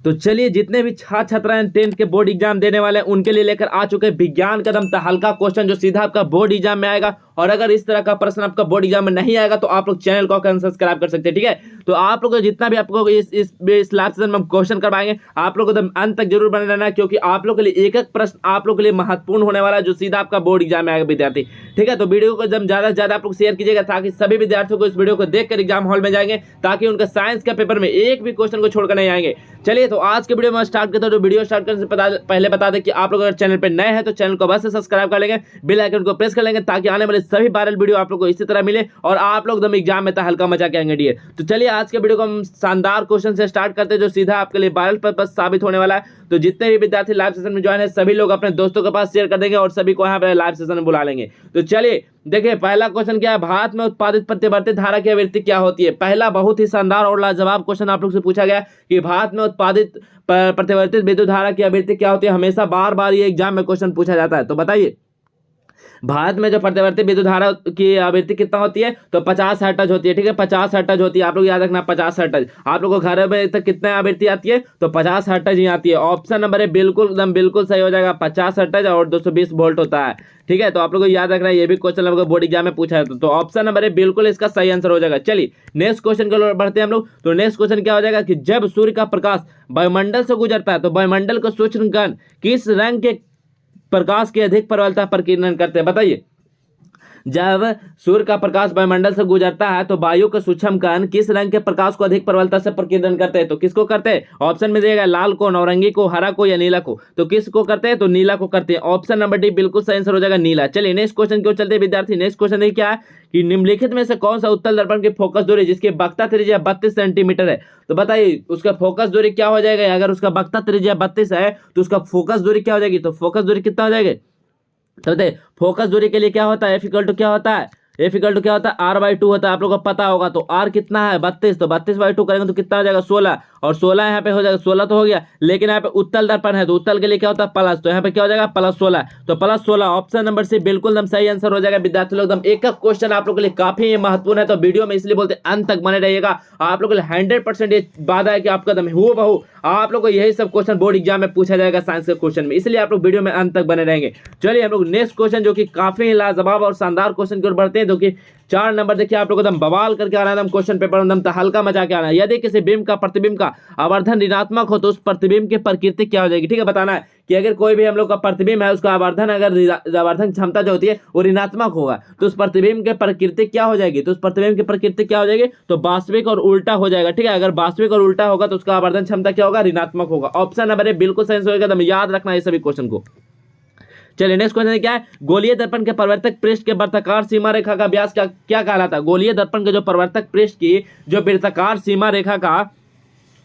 तो चलिए, जितने भी छात्र छात्राएं 10th के बोर्ड एग्जाम देने वाले हैं उनके लिए लेकर आ चुके हैं विज्ञान का एकदम हल्का क्वेश्चन जो सीधा आपका बोर्ड एग्जाम में आएगा। और अगर इस तरह का प्रश्न आपका बोर्ड एग्जाम में नहीं आएगा तो आप लोग चैनल को सब्सक्राइब कर सकते हैं, ठीक है। तो आप लोग जितना भी आपको इस लाइव सेशन में हम क्वेश्चन करवाएंगे, आप लोग एकदम अंत तक जरूर बने रहना, क्योंकि आप लोग के लिए एक एक प्रश्न आप लोग के लिए महत्वपूर्ण होने वाला है जो सीधा आपका बोर्ड एग्जाम में आएगा विद्यार्थी, ठीक है। तो वीडियो को एकदम ज्यादा से ज्यादा आप लोग शेयर कीजिएगा ताकि सभी विद्यार्थियों को इस वीडियो को देखकर एग्जाम हॉल में जाएंगे, ताकि उनका साइंस का पेपर में एक भी क्वेश्चन को छोड़कर नहीं आएंगे। चलिए, तो आज के वीडियो में स्टार्ट करते हैं। तो वीडियो स्टार्ट करने से पहले बता दें कि आप लोग अगर चैनल पर नए हैं तो चैनल को बस सब्सक्राइब कर लेंगे, बेल आइकन को प्रेस कर लेंगे, ताकि आने वाले सभी वायरल वीडियो आप लोग को इसी तरह मिले और आप लोग एकदम एग्जाम में हल्का मजा के आएंगे डियर। तो चलिए, आज के वीडियो को हम शानदार क्वेश्चन से स्टार्ट करते हैं जो सीधा आपके लिए वायरल पर्पस साबित होने वाला है। तो जितने भी विद्यार्थी लाइव सेशन में ज्वाइन है सभी लोग अपने दोस्तों के पास शेयर कर देंगे और सभी को यहाँ पे लाइव सेशन में बुला लेंगे। तो चलिए देखिए, पहला क्वेश्चन क्या है, भारत में उत्पादित प्रतिवर्ती धारा की आवृत्ति क्या होती है। पहला बहुत ही शानदार और लाजवाब क्वेश्चन आप लोग से पूछा गया कि भारत में उत्पादित प्रतिवर्ती विद्युत धारा की आवृत्ति क्या होती है। हमेशा बार बार ये एग्जाम में क्वेश्चन पूछा जाता है। तो बताइए, भारत में जो प्रतिवर्ती विद्युत धारा की आवृत्ति कितना होती है, तो 50 हर्ट्ज होती है, ठीक है। 50 हर्ट्ज होती है, आप लोग याद रखना 50 हर्ट्ज। आप लोगों को घर में तक कितना आवृत्ति आती है, तो 50 हर्ट्ज ही आती है। ऑप्शन नंबर है बिल्कुल एकदम बिल्कुल सही हो जाएगा, 50 हर्ट्ज और 220 वोल्ट होता है, ठीक है। तो आप लोग को याद रखना है, ये भी क्वेश्चन आपको बोर्ड एग्जाम में पूछा है, तो ऑप्शन नंबर है बिल्कुल इसका सही आंसर हो जाएगा। चलिए नेक्स्ट क्वेश्चन की ओर बढ़ते हैं हम लोग। तो नेक्स्ट क्वेश्चन क्या हो जाएगा कि जब सूर्य का प्रकाश वायुमंडल से गुजरता है तो वायुमंडल को सूक्ष्म कण किस रंग के प्रकाश की अधिक प्रबलता पर किरण करते हैं। बताइए, जब सूर्य का प्रकाश वायुमंडल से गुजरता है तो वायु के सूक्ष्म कण किस रंग के प्रकाश को अधिक प्रबलता से प्रकीर्णन करते हैं। तो किसको करते हैं, ऑप्शन में दिएगा लाल को, नारंगी को, हरा को या नीला को। तो किसको करते हैं, तो नीला को करते हैं। ऑप्शन नंबर डी बिल्कुल सही आंसर हो जाएगा नीला। चलिए नेक्स्ट क्वेश्चन की ओर चलते हैं विद्यार्थी। नेक्स्ट क्वेश्चन देखिए क्या है कि निम्नलिखित में से कौन सा उत्तल दर्पण की फोकस दूरी जिसकी वक्रता त्रिज्या 32 सेंटीमीटर है। तो बताइए उसका फोकस दूरी क्या हो जाएगा। अगर उसका वक्रता त्रिज्या 32 है तो उसका फोकस दूरी क्या हो जाएगी, तो फोकस दूरी कितना हो जाएगी। तो बताइए फोकस दूरी के लिए क्या होता है, एफ इक्वल टू क्या होता है, एफ इक्वल टू क्या होता है, r/2 होता है। आप लोगों को पता होगा। तो r कितना है 32, तो 32/2 करेंगे तो कितना हो जाएगा 16, और 16 यहाँ पे हो जाएगा, 16 तो हो गया। लेकिन यहाँ पे उत्तल दर्पण है तो उत्तल के लिए क्या होता है प्लस, तो यहाँ पे क्या हो जाएगा +16, तो +16 ऑप्शन नंबर सी बिल्कुल एकदम सही आंसर हो जाएगा। विद्यार्थी लोग एकदम एक क्वेश्चन आप लोग के लिए काफी महत्वपूर्ण है, तो वीडियो में इसलिए बोलते अंत तक बने रहिएगा। आप लोग 100% ये वादा है कि आपका एकदम हूबहू आप लोग को यही सब क्वेश्चन बोर्ड एग्जाम में पूछा जाएगा साइंस के क्वेश्चन में, इसलिए आप लोग वीडियो में अंत तक बने रहेंगे। चलिए हम लोग नेक्स्ट क्वेश्चन जो कि काफी लाजवाब और शानदार क्वेश्चन की ओर बढ़ते हैं, जो कि 4 नंबर देखिए आप लोग एकदम बवाल करके आना है, एकदम क्वेश्चन पेपर एकदम हल्का मचा के आना है। यदि किसी बिंब का प्रतिबिंब का आवर्धन ऋणात्मक हो तो उस प्रतिबिंब की प्रकृति क्या हो जाएगी, ठीक है। बताना है कि अगर कोई भी हम लोग का प्रतिबिंब है उसका आवर्धन अगर आवर्धन क्षमता जो होती है वो ऋणात्मक होगा तो उस प्रतिबिंब की प्रकृति क्या हो जाएगी, तो उस प्रतिबिंब की प्रकृति क्या हो जाएगी, तो वास्तविक और उल्टा हो जाएगा, ठीक है। अगर वास्तविक और उल्टा होगा तो उसका आवर्धन क्षमता क्या होगा, ऋणात्मक होगा। ऑप्शन नंबर ए बिल्कुल सही होगा, एकदम याद रखना है सभी क्वेश्चन को। चलिए नेक्स्ट क्वेश्चन क्या है, गोलीय दर्पण के परिवर्तक पृष्ठ के वृत्ताकार सीमा रेखा का व्यास क्या कहलाता है। गोलीय दर्पण के जो परिवर्तक पृष्ठ की जो वृत्ताकार सीमा रेखा का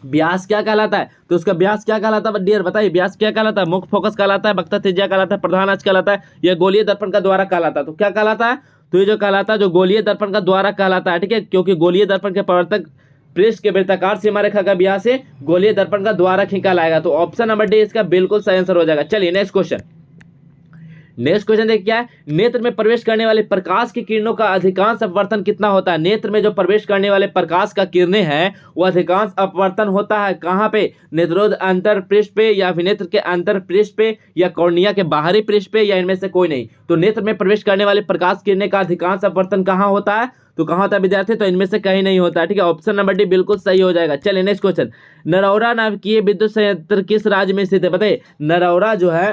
व्यास क्या कहलाता है, तो उसका व्यास क्या कहलाता है डियर, बताइए व्यास क्या कहलाता है, मुख्य फोकस कहलाता है, वक्रता त्रिज्या कहलाता है, प्रधान अक्ष कहलाता है, यह गोलीय दर्पण का द्वारा कहलाता है। तो क्या कहलाता है, तो ये जो कहलाता है जो गोलीय दर्पण का द्वारा कहलाता है, ठीक है, क्योंकि गोलीय दर्पण के परिवर्तक पृष्ठ के वृत्ताकार सीमा रेखा का व्यास से गोलीय दर्पण का द्वारा खींचा लाएगा। तो ऑप्शन नंबर डी इसका बिल्कुल सही आंसर हो जाएगा। चलिए नेक्स्ट क्वेश्चन। नेक्स्ट क्वेश्चन देखिए क्या है, नेत्र में प्रवेश करने वाले प्रकाश की किरणों का अधिकांश अपवर्तन कितना होता है। नेत्र में जो प्रवेश करने वाले प्रकाश का किरणें हैं वो अधिकांश अपवर्तन होता है कहाँ पे, नेत्रोद अंतर पृष्ठ पे या नेत्र के अंतर पृष्ठ पे या कॉर्निया के बाहरी पृष्ठ पे या इनमें से कोई नहीं। तो नेत्र में प्रवेश करने वाले प्रकाश किरणें का अधिकांश अपवर्तन कहाँ होता है, तो कहाँ होता है विद्यार्थी, तो इनमें से कहीं नहीं होता, ठीक है। ऑप्शन नंबर डी बिल्कुल सही हो जाएगा। चलिए नेक्स्ट क्वेश्चन, नरौरा नाभिकीय विद्युत संयंत्र किस राज्य में स्थित है। बताइए नरौरा जो है,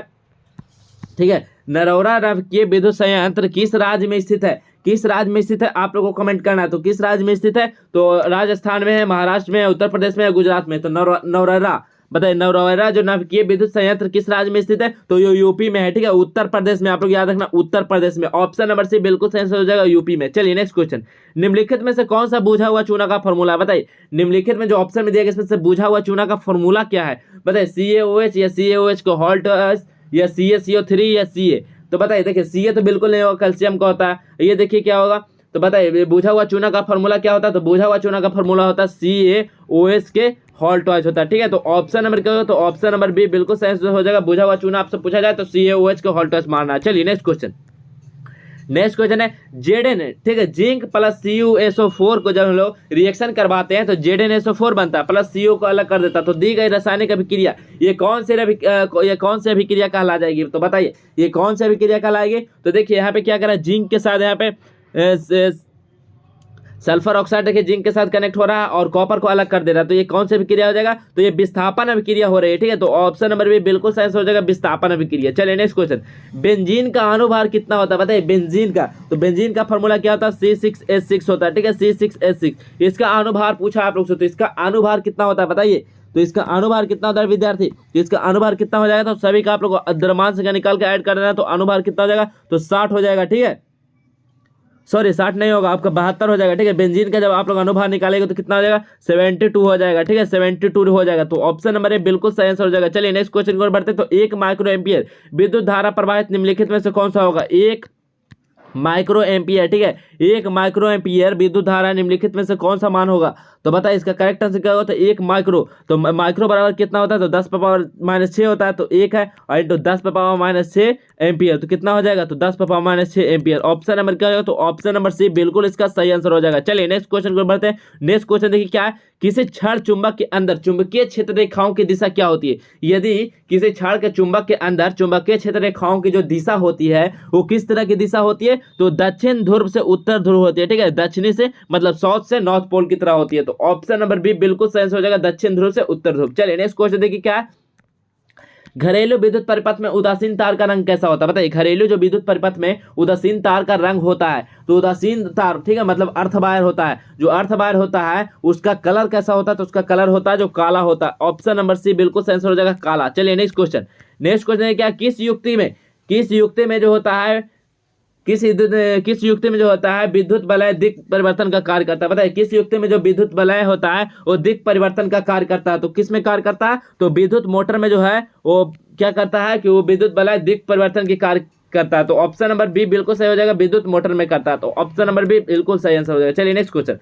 ठीक है, नरौरा नाभिकीय विद्युत संयंत्र किस राज्य में स्थित है, किस राज्य में स्थित है आप लोगों को कमेंट करना है। तो किस राज्य में स्थित है, तो राजस्थान में है, महाराष्ट्र में है, उत्तर प्रदेश में है, गुजरात में। तो नरौरा बताइए, नरौरा जो नाभिकीय विद्युत संयंत्र किस राज्य में स्थित है, तो ये यूपी में है, ठीक है, उत्तर प्रदेश में। आप लोग याद रखना उत्तर प्रदेश में। ऑप्शन नंबर सी बिल्कुल सही हो जाएगा, यूपी में। चलिए नेक्स्ट क्वेश्चन, निम्नलिखित में से कौन सा बूझा हुआ चूना का फॉर्मूला। बताइए निम्नलिखित में जो ऑप्शन में दिया गया इसमें से बूझा हुआ चूना का फॉर्मूला क्या है। बताइए CaOH या CaOH को हॉल्ट या CaCO3 या Ca। तो बताइए देखिए Ca तो बिल्कुल नहीं होगा, कैल्शियम का होता है। ये देखिए क्या होगा, तो बताइए बूझा हुआ चूना का फॉर्मूला क्या होता है, तो बूझा हुआ चूना का फॉर्मूला होता है CaOH के हॉल्ट वाइज होता है, ठीक है। तो ऑप्शन नंबर क्या होगा, तो ऑप्शन नंबर बी बिल्कुल सही हो जाएगा। बूझा हुआ चूना आपसे पूछा जाए तो CaOH के हॉल्ट वाइज मारना है। चलिए नेक्स्ट क्वेश्चन। नेक्स्ट क्वेश्चन है जेडेन, ठीक है, जिंक प्लस CuSO4 को जब हम लोग रिएक्शन करवाते हैं तो ZnSO4 बनता है, प्लस CO को अलग कर देता है। तो दी गई रासायनिक अभिक्रिया ये कौन से अभिक्रिया कहला जाएगी, तो बताइए ये कौन सी अभिक्रिया कहलाएगी। तो देखिए यहाँ पे क्या करा, जिंक के साथ यहाँ पे सल्फर ऑक्साइड देखिए जिंक के साथ कनेक्ट हो रहा है और कॉपर को अलग कर दे रहा है। तो ये कौन सी अभिक्रिया हो जाएगा, तो ये विस्थापन अभिक्रिया हो रही है, ठीक है। तो ऑप्शन नंबर बी बिल्कुल सही हो जाएगा, विस्थापन अभिक्रिया। चलिए नेक्स्ट क्वेश्चन, बेंजीन का अनुभार कितना होता है बताइए। बेंजीन का, तो बेंजीन का फॉर्मूला क्या होता है, C6H6 होता है, ठीक है, C6H6। इसका अनुभार पूछा आप लोग से, तो इसका अनुभार कितना होता है बताइए। तो इसका अनुभार कितना होता है विद्यार्थी, तो इसका अनुभार कितना हो जाएगा, तो सभी का आप लोग द्रव्यमान का निकाल के ऐड कर देना है। तो अनुभार कितना हो जाएगा, तो 60 हो जाएगा, ठीक है, सॉरी 60 नहीं होगा, आपका 72 हो जाएगा, ठीक है। बेंजीन का जब आप लोग अनुभार निकालेंगे तो कितना हो जाएगा, 72 हो जाएगा, ठीक है, 72 हो जाएगा। तो ऑप्शन नंबर ए बिल्कुल सही आंसर हो जाएगा। चलिए नेक्स्ट क्वेश्चन की ओर बढ़ते हैं। तो 1 माइक्रो एम्पियर विद्युत धारा प्रवाहित निम्नलिखित में से कौन सा होगा। 1 माइक्रो एम्पियर, ठीक है, 1 माइक्रो एम्पियर विद्युत धारा निम्नलिखित में से कौन सा मान होगा। तो बताइए इसका करेक्ट आंसर क्या होता है, 1 माइक्रो। तो माइक्रो बराबर कितना होता है, तो 10⁻⁻6 होता है, तो 1 है और इंटू 10⁻⁻6 एम्पियर, तो कितना हो जाएगा, तो 10⁻⁻6 एम्पियर। ऑप्शन नंबर क्या होगा, तो ऑप्शन नंबर सी बिल्कुल इसका सही आंसर हो जाएगा। चलिए नेक्स्ट क्वेश्चन को बढ़ते हैं। नेक्स्ट क्वेश्चन देखिए क्या है, किसी क्षण चुंबक के अंदर चुंबकीय क्षेत्र रेखाओं की दिशा क्या होती है। यदि किसी क्षण के चुंबक के अंदर चुंबकीय क्षेत्र रेखाओं की जो दिशा होती है वो किस तरह की दिशा होती है, तो दक्षिण ध्रुव से उत्तर ध्रुव होती है, ठीक है, दक्षिणी से मतलब साउथ से नॉर्थ पोल की तरह होती है। तो ऑप्शन नंबर बी बिल्कुल सही हो जाएगा, दक्षिण ध्रुव से उत्तर ध्रुव। चलिए नेक्स्ट क्वेश्चन देखिए क्या है, घरेलू विद्युत परिपथ में उदासीन तार का रंग कैसा होता है बताइए। घरेलू जो विद्युत परिपथ में उदासीन तार का रंग होता है, तो उदासीन तार, ठीक है, मतलब अर्थ वायर होता है, जो अर्थ वायर होता है उसका कलर कैसा होता है, तो उसका कलर होता है जो काला होता है। ऑप्शन नंबर सी बिल्कुल सही आंसर हो जाएगा, काला। चलिए नेक्स्ट क्वेश्चन। नेक्स्ट क्वेश्चन है क्या, किस युक्ति में जो होता है विद्युत वलय दिक् परिवर्तन का कार्य करता है बताइए। किस युक्ति में जो विद्युत वलय होता है वो दिक् परिवर्तन का कार्य करता है। तो किस में कार्य करता है, तो विद्युत मोटर में जो है वो क्या करता है कि वो विद्युत वलय दिक् परिवर्तन की कार्य करता है। तो ऑप्शन नंबर बी बिल्कुल सही हो जाएगा, विद्युत मोटर में करता है। तो ऑप्शन नंबर बी बिल्कुल सही आंसर हो जाएगा। चलिए नेक्स्ट क्वेश्चन,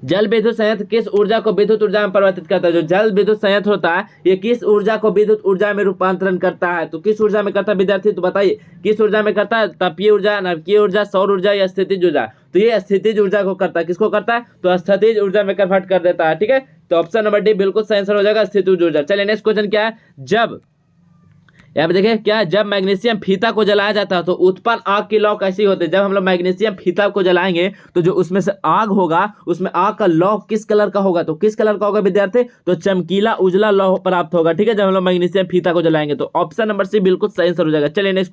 जल विद्युत संयंत्र किस ऊर्जा को विद्युत ऊर्जा में परिवर्तित करता है। जो जल विद्युत संयंत्र होता है ये किस ऊर्जा को विद्युत ऊर्जा में रूपांतरण करता है। तो किस ऊर्जा में करता है विद्यार्थी, तो बताइए किस ऊर्जा में करता है, तापीय ऊर्जा, नाभिकीय ऊर्जा, सौर ऊर्जा या स्थितिज ऊर्जा। तो ये स्थितिज ऊर्जा को करता है, किसको करता है, तो स्थितिज ऊर्जा में कन्वर्ट कर देता है, ठीक है। तो ऑप्शन नंबर डी बिल्कुल सही आंसर हो जाएगा, स्थितिज ऊर्जा। चलिए नेक्स्ट क्वेश्चन क्या है, जब यहाँ पे देखिए क्या है, जब मैग्नीशियम फीता को जलाया जाता है तो उत्पन्न आग की लौ कैसी होती है। जब हम लोग मैग्नीशियम फीता को जलाएंगे तो जो उसमें से आग होगा उसमें आग का लौ किस कलर का होगा। तो किस कलर का होगा विद्यार्थी, तो चमकीला उजला लौ प्राप्त होगा, ठीक है, जब हम लोग मैग्नीशियम फीता को जलाएंगे। तो ऑप्शन नंबर सी बिल्कुल सही आंसर हो जाएगा। चलिए नेक्स्ट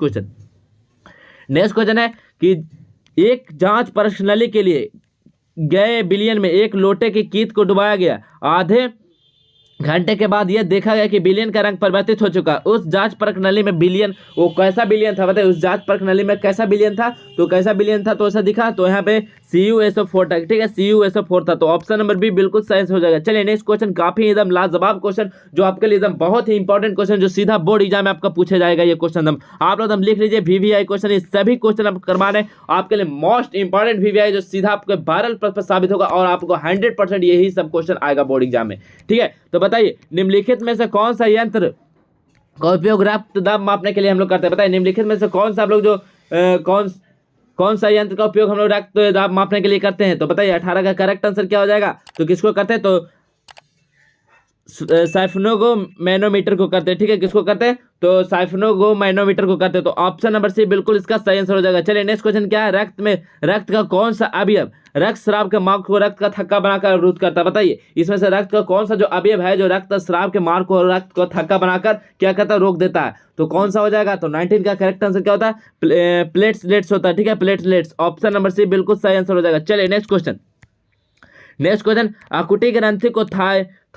क्वेश्चन है कि एक जांच प्रश्नली के लिए गए बिलियन में एक लोटे की कीट को डुबाया गया, आधे घंटे के बाद यह देखा गया कि बिलियन का रंग परिवर्तित हो चुका। उस जांच प्रणाली में बिलियन, वो कैसा बिलियन था बताइए, उस जांच प्रणाली में कैसा बिलियन था, तो कैसा बिलियन था, तो ऐसा दिखा, तो यहाँ पे CuSO4 था, ठीक है, CuSO4 था। तो ऑप्शन नंबर बी बिल्कुल सही हो जाएगा। चलिए नेक्स्ट क्वेश्चन, काफी एकदम लाजवाब क्वेश्चन, जो आपके लिए एकदम बहुत ही इंपॉर्टेंट क्वेश्चन, जो सीधा बोर्ड एग्जाम में आपका पूछा जाएगा। ये क्वेश्चन आप लोग लिख लीजिए, VVI क्वेश्चन, ये सभी क्वेश्चन आप करवा रहे हैं आपके लिए मोस्ट इंपॉर्टेंट VVI, जो सीधा आपके वायरल प्रश्न साबित होगा और आपको 100% यही सब क्वेश्चन आएगा बोर्ड एग्जाम में, ठीक है। तो बताइए निम्नलिखित में से कौन सा यंत्र का उपयोग रक्त दाब मापने के लिए हम लोग करते हैं। बताइए निम्नलिखित में से कौन सा आप लोग जो कौन सा यंत्र का उपयोग हम लोग रक्त दाब मापने के लिए करते हैं। तो बताइए 18 का करेक्ट आंसर क्या हो जाएगा, तो किसको करते हैं, तो साइफनोगोमैनोमीटर को करते हैं, ठीक है, किसको करते हैं, तो साइफनोगोमैनोमीटर को करते हैं। तो ऑप्शन नंबर सी बिल्कुल इसका सही आंसर हो जाएगा। चलिए नेक्स्ट क्वेश्चन क्या है, रक्त का कौन सा अवयव रक्त स्राव के मार्ग को रक्त का थक्का बनाकर अवरुद्ध करता है। बताइए इसमें से रक्त का कौन सा जो अवयव है जो रक्त स्राव के मार्ग को रक्त को थक्का बनाकर क्या करता है, रोक देता है। तो कौन सा हो जाएगा, तो 19 का करेक्ट आंसर क्या होता है, प्लेटलेट्स होता है, ठीक है, प्लेटलेट्स। ऑप्शन नंबर सी बिल्कुल सही आंसर हो जाएगा। चलिए नेक्स्ट क्वेश्चन, आकुटी ग्रंथि को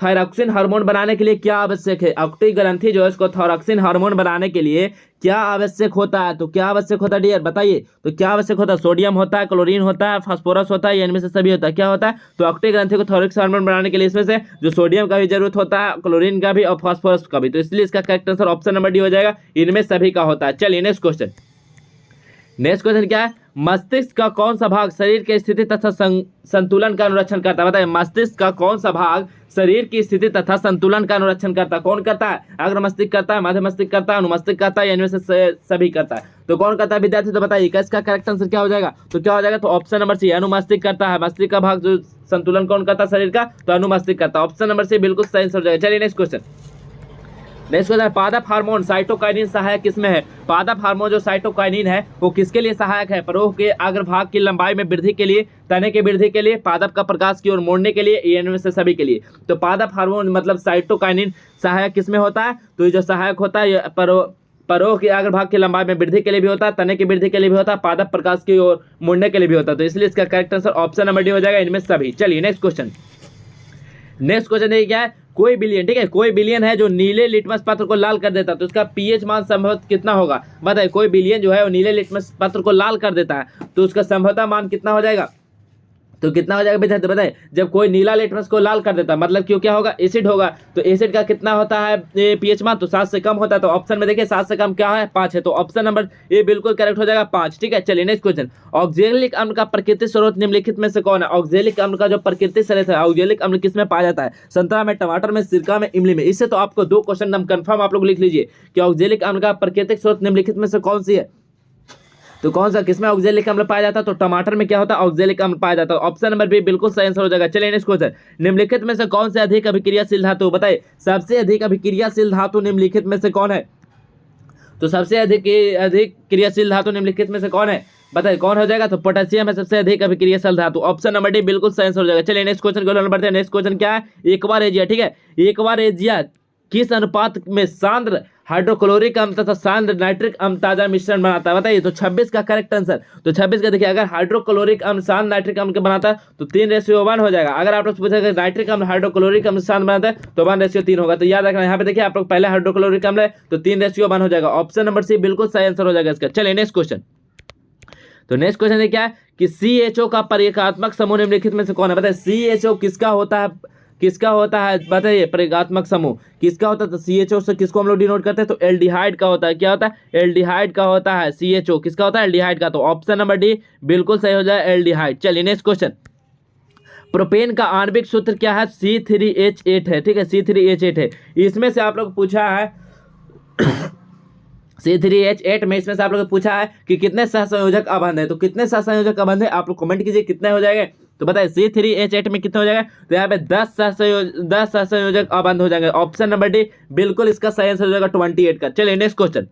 थायरॉक्सिन हार्मोन बनाने के लिए क्या आवश्यक है। आकुटी ग्रंथि जो है इसको थायरॉक्सिन हार्मोन बनाने के लिए क्या आवश्यक होता है। तो क्या आवश्यक होता है डियर, बताइए, तो क्या आवश्यक होता है, सोडियम होता है, क्लोरीन होता है, फास्फोरस होता है, या इनमें से सभी होता है, क्या होता है। तो आकुटी ग्रंथि को थायरॉक्सिन हार्मोन बनाने के लिए इसमें से जो सोडियम का भी जरूरत होता है, क्लोरीन का भी और फास्फोरस का भी। तो इसलिए इसका correct answer option number D हो जाएगा, इनमें सभी का होता है। चलिए नेक्स्ट क्वेश्चन, नेक्स्ट क्वेश्चन क्या है, मस्तिष्क का कौन सा भाग शरीर की स्थिति तथा संतुलन का अनुरक्षण करता है? बताइए, मस्तिष्क का कौन सा भाग शरीर की स्थिति तथा संतुलन का अनुरक्षण करता है? कौन करता है? अग्र मस्तिष्क करता है, मध्य मस्तिष्क करता है, अनुमस्तिष्क करता है, या इनमें से सभी करता है? तो कौन करता है विद्यार्थी? तो बताइए इसका करेक्ट आंसर क्या हो जाएगा? तो क्या हो जाएगा? तो ऑप्शन नंबर सी, अनुमस्तिष्क करता है। मस्तिष्क का भाग जो संतुलन कौन करता है शरीर का? तो अनुमस्तिष्क करता है। ऑप्शन नंबर सी बिल्कुल सही आंसर हो जाएगा। चलिए नेक्स्ट क्वेश्चन। नेक्स्ट क्वेश्चन, पादप हार्मोन साइटोकाइनिन सहायक किसमें है? पादप हार्मोन जो साइटोकाइनिन है वो किसके लिए सहायक है? परोह के अग्रभाग की लंबाई में वृद्धि के लिए, तने की वृद्धि के लिए, पादप का प्रकाश की ओर मोड़ने के लिए, इनमें से सभी के लिए? तो पादप हार्मोन मतलब साइटोकाइनिन सहायक किसमें होता है? तो ये जो सहायक होता है ये परोह के अग्रभाग की लंबाई में वृद्धि के लिए भी होता है, तने की वृद्धि के लिए भी होता है, पादप प्रकाश की ओर मुड़ने के लिए भी होता है। तो इसलिए इसका correct answer option number D हो जाएगा, इनमें सभी। चलिए नेक्स्ट क्वेश्चन। नेक्स्ट क्वेश्चन देखिए क्या है, कोई बिलियन, ठीक है, कोई बिलियन है जो नीले लिटमस पत्र को लाल कर देता है, तो उसका पीएच मान संभवतः कितना होगा? बताइए, कोई बिलियन जो है वो नीले लिटमस पत्र को लाल कर देता है तो उसका संभवतः मान कितना हो जाएगा? तो कितना हो जाएगा विद्यार्थी बताइए? जब कोई नीला लिटमस को लाल कर देता है मतलब क्यों क्या होगा? एसिड होगा। तो एसिड का कितना होता है पीएच मान? तो 7 से कम होता है। तो ऑप्शन में देखिए 7 से कम क्या है? 5 है। तो ऑप्शन नंबर ए बिल्कुल करेक्ट हो जाएगा, 5। ठीक है, चलिए नेक्स्ट क्वेश्चन। ऑक्जेलिक अम्ल का प्राकृतिक स्रोत निम्नलिखित में से कौन है? ऑक्जेलिक अम्ल का जो प्राकृतिक स्रोत है, ऑक्जेलिक अम्ल किसमें पाया जाता है? संतरा में, टमाटर में, सिरका में, इमली में? इससे तो आपको 2 क्वेश्चन एकदम कंफर्म आप लोग लिख लीजिए कि ऑक्जेलिक अम्ल का प्राकृतिक स्रोत निम्नलिखित में से कौन सी है? तो कौन सा किसमें ऑक्जेलिक अम्ल पाया जाता है? तो टमाटर में क्या होता है? ऑक्जेलिक अम्ल पाया जाता है। ऑप्शन नंबर बी बिल्कुल सही आंसर हो जाएगा। चलिए नेक्स्ट क्वेश्चन। निम्नलिखित में से कौन से अधिक अभिक्रियाशील धातु? बताइए, सबसे अधिक अभिक्रियाशील धातु निम्नलिखित में से कौन है? तो सबसे अधिक क्रियाशील धातु निम्नलिखित में से कौन है? बताइए कौन हो जाएगा? तो पोटेशियम है सबसे अधिक अभिक्रियाशील धातु। ऑप्शन नंबर डी बिल्कुल सही आंसर हो जाएगा। चलिए नेक्स्ट क्वेश्चन को बढ़ते हैं। नेक्स्ट क्वेश्चन क्या है? एक्वारेजिया, ठीक है, एक्वारेजिया किस अनुपात में सांद्र हाइड्रोक्लोरिक अम्ल तथा सांद्र नाइट्रिक अम्ल ताजा मिश्रण बनाता है? बताइए। तो 26 का करेक्ट आंसर। तो 26 का देखिए, अगर हाइड्रोक्लोरिक अम्ल सांद्र नाइट्रिक अम्ल के बनाता है तो 3:1 हो जाएगा। अगर आप लोग पूछेंगे नाइट्रिक अम्ल हाइड्रोक्लोरिक अम्ल सांद्र बनाता है तो 1:3 होगा। तो याद रखना, यहाँ पे देखिए आप लोग पहले हाइड्रोक्लोरिक अम्ल है तो 3:1 हो जाएगा। ऑप्शन नंबर सी बिल्कुल सही आंसर हो जाएगा इसका। चलिए नेक्स्ट क्वेश्चन। तो नेक्स्ट क्वेश्चन क्या है कि CHO का प्रयोगात्मक समूह निम्नलिखित में से कौन है? बताइए, CHO किसका होता है? किसका होता है बताइए? प्रयोगात्मक समूह किसका होता है? तो CHO से किसको हम लोग डिनोट करते हैं? तो एल्डिहाइड का होता है। क्या होता है? एल्डिहाइड का होता है। CHO किसका होता है? एल्डिहाइड का। तो ऑप्शन नंबर डी बिल्कुल सही हो जाए, एल्डिहाइड। चलिए नेक्स्ट क्वेश्चन। प्रोपेन का आणविक सूत्र क्या है? C3H8 है, ठीक है, C3H8 है। इसमें से आप लोग पूछा है C3H8 में, इसमें से आप लोग पूछा है कि कितने सहसंयोजक अबंध है। तो कितने सहसंयोजक अबंध है आप लोग कमेंट कीजिए, कितने हो जाएंगे? तो बताइए C3H8 में कितने हो जाएगा? तो यहाँ पे 10 सहसंयोजक अबंध हो जाएंगे। ऑप्शन नंबर डी बिल्कुल इसका सही आंसर हो जाएगा 28 का। चलिए नेक्स्ट क्वेश्चन।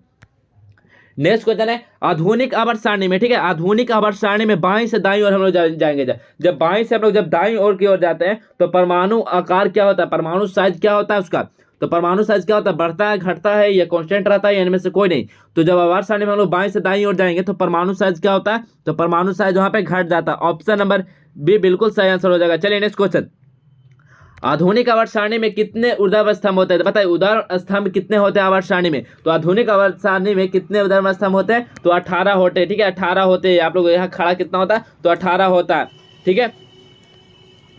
नेक्स्ट क्वेश्चन है आधुनिक आवर्त सारणी में, ठीक है, आधुनिक आवर्त सारणी में बाईं से दाईं ओर हम लोग जाएंगे। जब बाईं से हम लोग जब दाईं ओर की ओर जाते हैं तो परमाणु आकार क्या होता है? परमाणु साइज क्या होता है उसका? तो परमाणु साइज क्या होता है? बढ़ता है, घटता है, या कांस्टेंट रहता है, या इनमें से कोई नहीं? तो जब आवर्त सारणी में हम लोग बाईं से दाईं ओर जाएंगे तो परमाणु साइज क्या होता है? तो परमाणु साइज वहां पे घट जाता है। ऑप्शन नंबर बी बिल्कुल सही आंसर हो जाएगा। चलिए नेक्स्ट क्वेश्चन। आधुनिक आवर्त सारणी में कितने ऊर्ध्वाधर स्तंभ होते हैं? बताइए ऊर्ध्वाधर स्तंभ कितने होते हैं आवर्त सारणी में? तो आधुनिक आवर्त सारणी में कितने ऊर्ध्वाधर स्तंभ होते हैं? तो 18 होते हैं, ठीक है, 18 होते हैं। आप लोग यहाँ खड़ा कितना होता है? तो 18 होता है, ठीक है।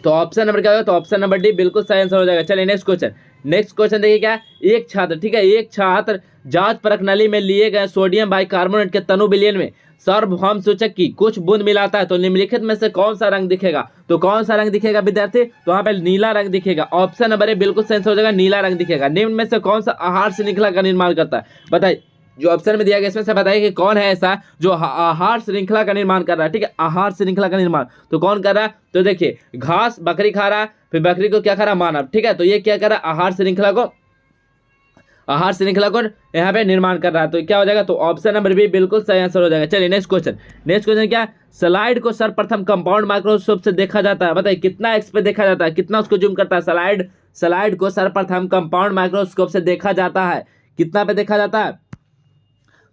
तो ऑप्शन नंबर क्या होगा? तो ऑप्शन नंबर डी बिल्कुल सही आंसर हो जाएगा। चलिए नेक्स्ट क्वेश्चन। नेक्स्ट क्वेश्चन देखिए क्या है? एक छात्र, ठीक है, एक छात्र जांच परख नली में लिए गए सोडियम बाइकार्बोनेट के तनु विलयन में सार्वभौम सूचक की कुछ बूंद मिलाता है तो निम्नलिखित में से कौन सा रंग दिखेगा? तो कौन सा रंग दिखेगा विद्यार्थी? तो वहां पे नीला रंग दिखेगा। ऑप्शन नंबर ए बिल्कुल सही आंसर हो जाएगा, नीला रंग दिखेगा। निम्न में से कौन सा आहार श्रृंखला का निर्माण करता है? बताइए, जो ऑप्शन में दिया गया इसमें से बताइए कि कौन है ऐसा जो आहार श्रृंखला का निर्माण कर रहा है, ठीक है, आहार श्रृंखला का निर्माण। तो कौन कर रहा है? तो देखिए, घास बकरी खा रहा है, फिर बकरी को क्या खा रहा है? मानव, ठीक है। तो ये क्या कर रहा है? आहार श्रृंखला को यहाँ पे निर्माण कर रहा है। तो क्या हो जाएगा? तो ऑप्शन नंबर बी बिल्कुल सही आंसर हो जाएगा। चलिए नेक्स्ट क्वेश्चन। नेक्स्ट क्वेश्चन क्या? स्लाइड को सर्वप्रथम कंपाउंड माइक्रोस्कोप से देखा जाता है। बताइए कितना एक्स पे देखा जाता है? कितना उसको जूम करता है? स्लाइड को सर्वप्रथम कंपाउंड माइक्रोस्कोप से देखा जाता है। कितना पे देखा जाता है?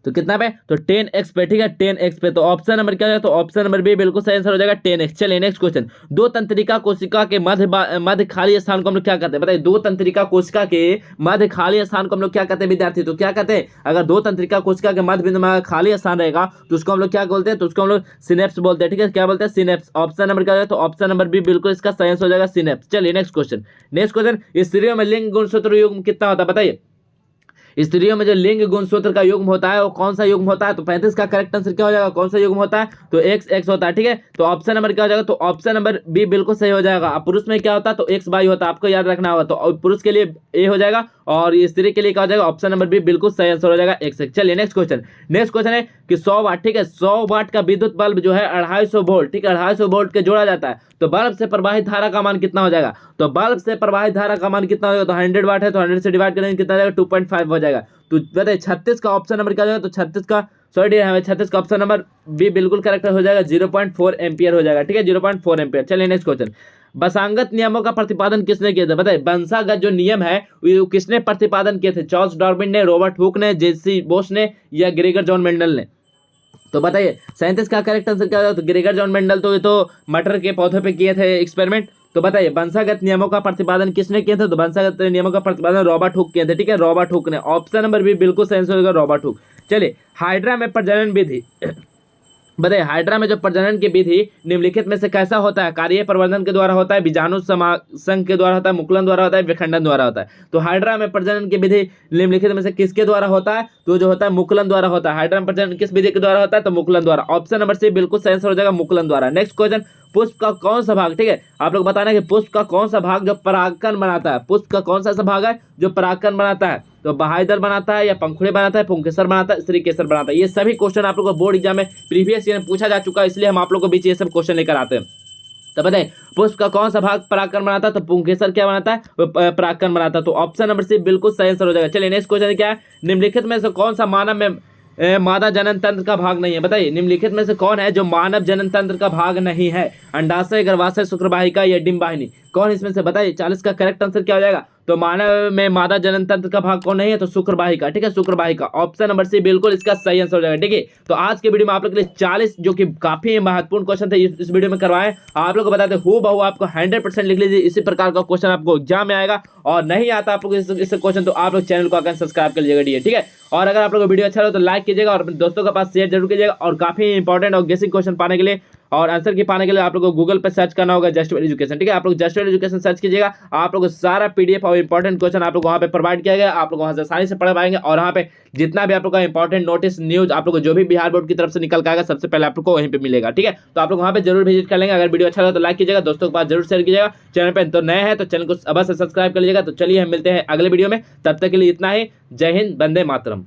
तो कितना पे? तो 10x पे, ठीक है, 10x पे। तो ऑप्शन नंबर क्या है? तो ऑप्शन नंबर बी बिल्कुल सही आंसर हो जाएगा, 10x। चलिए नेक्स्ट क्वेश्चन। दो तंत्रिका कोशिका के मध्य खाली स्थान को हम लोग क्या कहते हैं? बताइए, दो तंत्रिका कोशिका के मध्य खाली स्थान को हम लोग क्या कहते हैं विद्यार्थी? तो क्या कहते हैं? अगर दो तंत्रिका कोशिका के मध्य बिंदु में खाली स्थान रहेगा तो उसको हम लोग क्या बोलते हैं? तो उसको हम लोग सिनेप्स बोलते हैं, ठीक है, क्या बोलते हैं? सिनेप्स। ऑप्शन नंबर क्या है? तो ऑप्शन नंबर बी बिल्कुल इसका सही आंसर हो जाएगा, सिनेप्स। चलिए नेक्स्ट क्वेश्चन। नेक्स्ट क्वेश्चन, स्त्रियों में लिंग गुणसूत्र युग्म कितना होता है? बताइए, स्त्रियों में जो लिंग गुणसूत्र का युग्म होता है वो कौन सा युग्म होता है? तो 35 का करेक्ट आंसर क्या हो जाएगा? कौन सा युग्म होता है? तो XX होता है। ठीक है, तो ऑप्शन नंबर क्या हो जाएगा? तो ऑप्शन नंबर बी बिल्कुल सही हो जाएगा। अब पुरुष में क्या होता है? तो XY होता है, आपको याद रखना होगा। तो पुरुष के लिए ए हो जाएगा और स्त्री के लिए क्या हो जाएगा? ऑप्शन नंबर बी बिल्कुल सही आंसर हो जाएगा XX। चलिए नेक्स्ट क्वेश्चन है कि 100 वाट, ठीक है, 100 वाट का विद्युत बल्ब जो है 250 वोल्ट, ठीक है, 250 वोल्ट के जोड़ा जाता है, तो बल्ब से प्रवाहित धारा का मान कितना हो जाएगा? तो बल्ब से प्रवाहित धारा का मान कितना हो जाएगा? तो 100 वाट है तो 100 से डिवाइड करेंगे कितना हो जाएगा? 2.5 हो जाएगा। तो बताइए 36 का ऑप्शन नंबर क्या हो जाएगा? तो 36 का हमें 36 का ऑप्शन नंबर बी बिल्कुल करेक्ट हो जाएगा, 0.4 एम्पियर हो जाएगा। ठीक है, 0.4 एम्पियर। चलिए नेक्स्ट क्वेश्चन, वंशागत नियमों का प्रतिपादन किसने किया था? बताइए वंशागत जो नियम है वो किसने प्रतिपादन किए थे? चार्ल्स डार्विन ने, रॉबर्ट हुक ने, जेसी बोस ने या ग्रेगर जॉन मेंडल ने? तो बताइए 37 का करेक्ट आंसर क्या होगा? तो ग्रेगर जॉन मेंडल तो ये तो मटर के पौधों पे किए थे एक्सपेरिमेंट। तो बताइए वंशागत नियमों का प्रतिपादन किसने किया था? तो वंशागत नियमों का प्रतिपादन रॉबर्ट हुक किए थे। ठीक है, रॉबर्ट हुक ने। ऑप्शन नंबर बी बिल्कुल सही आंसर होगा, रॉबर्ट हुक। चलिए हाइड्रा में प्रजनन विधि बताइए, हाइड्रा में जो प्रजनन की विधि निम्नलिखित में से कैसा होता है? कार्य प्रवर्धन के द्वारा होता है, बीजाणु समासंग के द्वारा होता है, मुकुलन द्वारा होता है, विखंडन द्वारा होता है? तो हाइड्रा में प्रजनन की विधि निम्नलिखित में से किसके द्वारा होता है? तो जो होता है मुकुलन द्वारा होता है। हाइड्रा में प्रजनन किस विधि के द्वारा होता है? तो मुकुलन द्वारा। ऑप्शन नंबर सी बिल्कुल सही आंसर हो जाएगा, मुकुलन द्वारा। नेक्स्ट क्वेश्चन, पुष्प का कौन सा भाग, ठीक है, आप लोग बताना कि पुष्प का कौन सा भाग जो परागकण बनाता है? पुष्प का कौन सा ऐसा भाग है जो परागकण बनाता है? तो बाह्यदल बनाता है या पंखुड़ी बनाता है, पुंकेसर बनाता है, स्त्री केसर बनाता है? ये सभी क्वेश्चन आप लोग को बोर्ड एग्जाम में प्रीवियस ईयर में पूछा जा चुका है, इसलिए हम आप लोग को बीच ये सब क्वेश्चन लेकर आते हैं। तो बताइए पुष्प का कौन सा भाग परागकण बनाता है? तो पुंकेसर क्या बनाता है? वो परागकण बनाता है। तो ऑप्शन नंबर सी बिल्कुल सही आंसर हो जाएगा। चलिए नेक्स्ट क्वेश्चन क्या है, निम्नलिखित में से कौन सा मानव में मादा जनन तंत्र का भाग नहीं है? बताइए निम्नलिखित में से कौन है जो मानव जनन तंत्र का भाग नहीं है? अंडाशय, गर्भाशय, शुक्रवाहिका या डिंबवाहिनी? कौन इसमें से? बताइए 40 का करेक्ट आंसर क्या हो जाएगा? तो मानव में मादा जनन तंत्र का भाग कौन नहीं है? तो शुक्रवाहिका। ठीक है, शुक्रवाहिका। ऑप्शन नंबर सी बिल्कुल इसका सही आंसर हो जाएगा। ठीक है, तो आज के वीडियो में आप लोग के लिए 40 जो कि काफी महत्वपूर्ण क्वेश्चन थे इस वीडियो में करवाए। आप लोग को बताते हूँ बहु आपको 100% लिख लीजिए, इसी प्रकार का क्वेश्चन आपको एग्जाम में आएगा। और नहीं आता आप लोग इस क्वेश्चन तो आप लोग चैनल को आकर सब्सक्राइब कर लीजिएगा। ठीक है, और अगर आप लोग को वीडियो अच्छा लगे तो लाइक कीजिएगा और अपने दोस्तों के पास शेयर जरूर कीजिएगा। और काफी इंपॉर्टेंट और गेसिंग क्वेश्चन पाने के लिए और आंसर की पाने के लिए आप लोग को गूगल पे सर्च करना होगा जस्ट वेल एजुकेशन। ठीक है, आप लोग जस्ट वेल एजुकेशन सर्च कीजिएगा, आप लोग को सारा पीडीएफ और इंपॉर्टेंट क्वेश्चन आप लोग वहां पे प्रोवाइड किया गया, आप लोग वहां से आसानी से पढ़ पाएंगे। और वहां पे जितना भी आप लोग का इंपॉर्टेंट नोटिस न्यूज आप लोग को जो भी बिहार बोर्ड की तरफ से निकल के आएगा सबसे पहले आप लोग को वहीं पे मिलेगा। ठीक है, तो आप लोग वहां पे जरूर विजिट कर लेंगे। अगर वीडियो अच्छा लगा तो लाइक कीजिएगा, दोस्तों के पास जरूर शेयर कीजिएगा। चैनल पे तो नए हैं तो चैनल को अवश्य सब्सक्राइब कर लीजिएगा। तो चलिए हम मिलते हैं अगले वीडियो में, तब तक के लिए इतना ही। जय हिंद, वंदे मातरम।